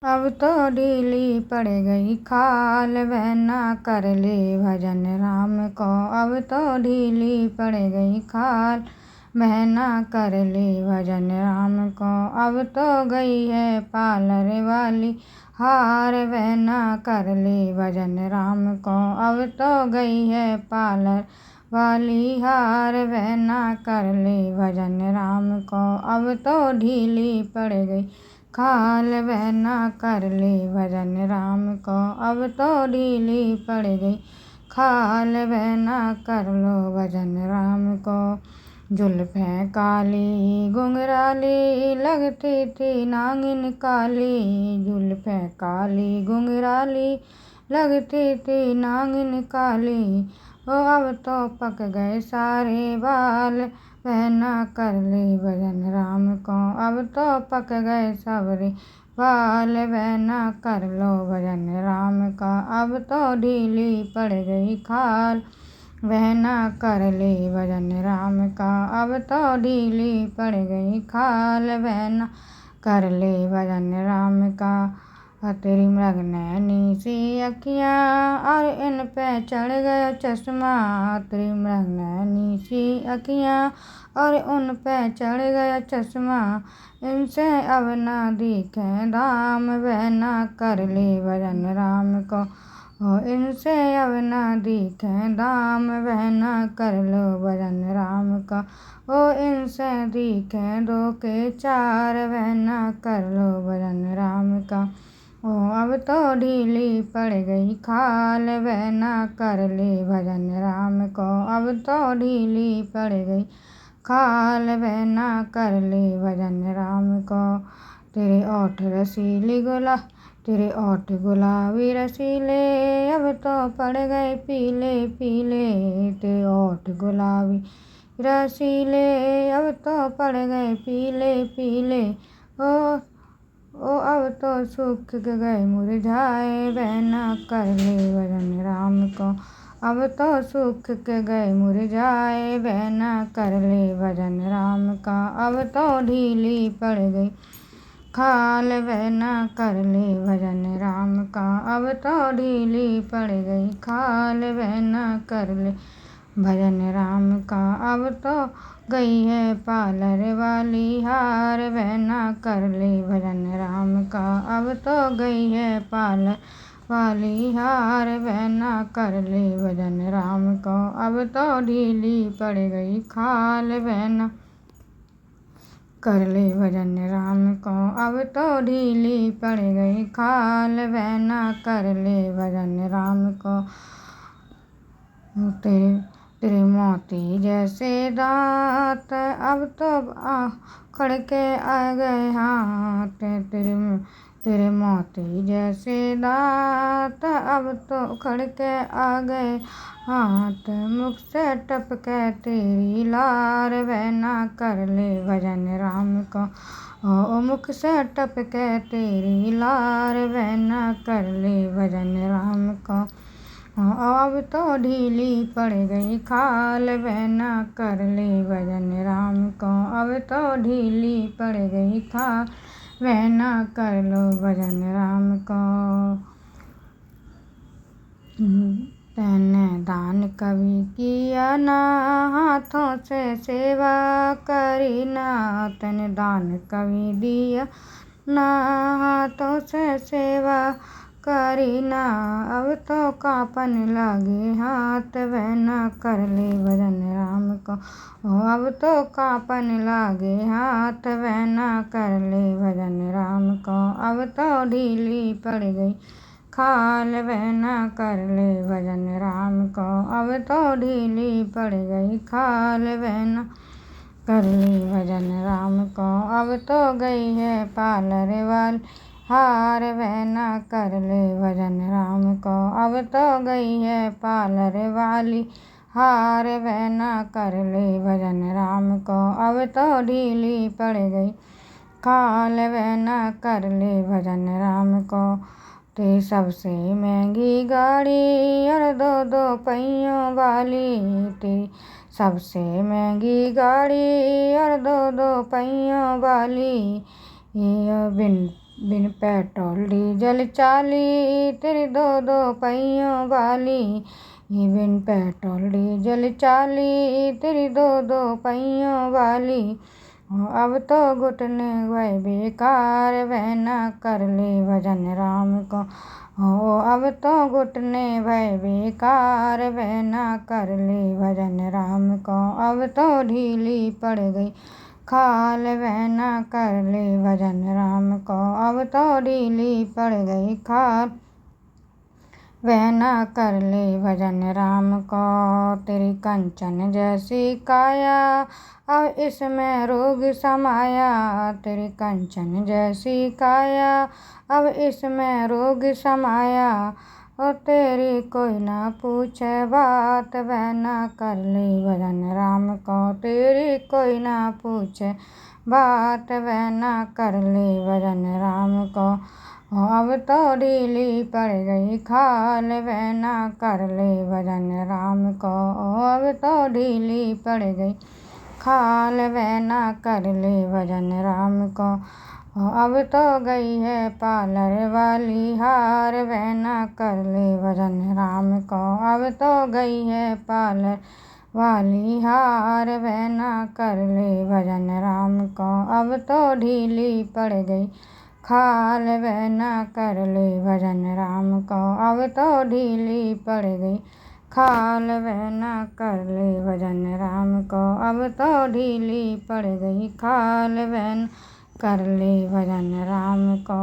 अब तो ढीली पड़ गई खाल, वह ना कर ले भजन राम को। अब तो ढीली पड़ गई खाल, वह ना कर ले भजन राम को। अब तो गई है पार्लर वाली हार, वह ना कर ले भजन राम को। अब तो गई है पार्लर वाली हार, वह ना कर ले भजन राम को। अब तो ढीली पड़ गई खाल, वह ना कर ले भजन राम को। अब तो ढीली पड़ गई खाल, वह ना कर लो भजन राम को। जुल्फें काली घुंघराली लगती थी नागिन काली, जुल्फें काली घुंघराली लगती थी नागिन काली। ओ अब तो पक गए सारे बाल, वह ना कर ले भजन राम को। अब तो पक गए सबरे बाल, वह ना कर लो भजन राम का। अब तो ढीली पड़ गई खाल, वह ना कर ले भजन राम का। अब तो ढीली पड़ गई खाल, वह ना कर ले भजन राम का। तेरी मृग नैनी सी अखियाँ और इन पे चढ़ गया चश्मा, तेरी मृग नैनी सी अखियाँ और उन पे चढ़ गया चश्मा। इनसे अब ना दिखे दाम, वह ना कर ले भजन राम को। इनसे अब ना दिखे दाम, वह ना कर लो भजन राम का। ओ इनसे दिखे दो के चार, वह ना कर लो भजन राम का। ओ अब तो ढीली पड़ गई खाल, वह ना कर ले भजन राम को। अब तो ढीली पड़ गई खाल, वह ना कर ले भजन राम को। तेरे ओठ रसीली तेरे ओठ गुलाबी रसीले, अब तो पड़ गए पीले पीले। तेरे ओठ गुलाबी रसीले, अब तो पड़ गए पीले पीले। ओ अब तो सूख गए मुरझाए, वह ना कर ले भजन राम को। अब तो सूख गए मुरझाए, वह ना कर ले भजन राम का। अब तो ढीली पड़ गई खाल, वह ना कर ले भजन राम का। अब तो ढीली पड़ गई खाल, वह ना कर ले भजन राम का। अब तो गई है पार्लर वाली हार, वह ना कर ले भजन राम का। अब तो गई है पार्लर वाली हार, वह ना कर ले भजन राम को। अब तो ढीली पड़ गई खाल, वह ना कर ले भजन राम को। अब तो ढीली पड़ गई खाल, वह ना कर ले भजन राम को। तेरे मोती जैसे दांत अब तो खड़के आ गए हाथ, तेरे मोती जैसे दांत अब तो खड़के आ गए हाथ। मुख से टपके तेरी लार, वह ना कर ले भजन राम को। ओ मुख से टपके तेरी लार, वह ना कर ले भजन राम को। अब तो ढीली पड़ गई खाल, वह ना कर ले भजन राम को। अब तो ढीली पड़ गई खाल, वह ना कर लो भजन राम को। तैने दान कभी किया ना, हाथों से सेवा करी ना। तैने दान कभी दिया ना, हाथों से सेवा करी ना। अब तो कांपन लगे हाथ, वह ना कर ले भजन राम को। अब तो कांपन लगे हाथ, वह ना कर ले भजन राम को। अब तो ढीली पड़ गई खाल, वह ना कर ले भजन राम को। अब तो ढीली पड़ गई खाल, वह ना कर ले भजन राम को। अब तो गई है पार्लर वाली हार, वह ना कर ले भजन राम को। अब तो गई है पार्लर वाली हार, वह ना कर ले भजन राम को। अब तो ढीली पड़ गई खाल, वह ना कर ले भजन राम को। तेरी सबसे महंगी गाड़ी और दो दो पहियों वाली, तेरी सबसे महंगी गाड़ी और दो दो पहियों वाली। ये बिन पेट्रोल डीजल चाली तेरी दो दो पहियों वाली। बिन पेट्रोल डीजल चाली तेरी दो दो पहियों वाली। अब तो घुटने गए बेकार वह ना कर ले भजन राम को। अब तो घुटने भय बेकार वह ना कर ले भजन राम को। अब तो ढीली पड़ गई खाल वह ना कर ले भजन राम को। अब तो ढीली पड़ गई खाल वह ना कर ले भजन राम को। तेरी कंचन जैसी काया अब इसमें रोग समाया। तेरी कंचन जैसी काया अब इसमें रोग समाया। और तेरी कोई ना पूछे बात वह ना कर ले भजन राम को। तेरी कोई ना पूछे बात वह ना कर ले भजन राम को। अब तो ढीली पड़ गई खाल वह ना कर ले भजन राम को। अब तो ढीली पड़ गई खाल वह ना कर ले भजन राम को। अब तो गई है पार्लर वाली हार वह ना कर ले भजन राम को। अब तो गई है पार्लर वाली हार वह ना कर ले भजन राम को। अब तो ढीली पड़ गई खाल वह ना कर ले भजन राम को। अब तो ढीली पड़ गई खाल वह ना कर ले भजन राम को। अब तो ढीली पड़ गई खाल वह ना कर ले भजन राम को।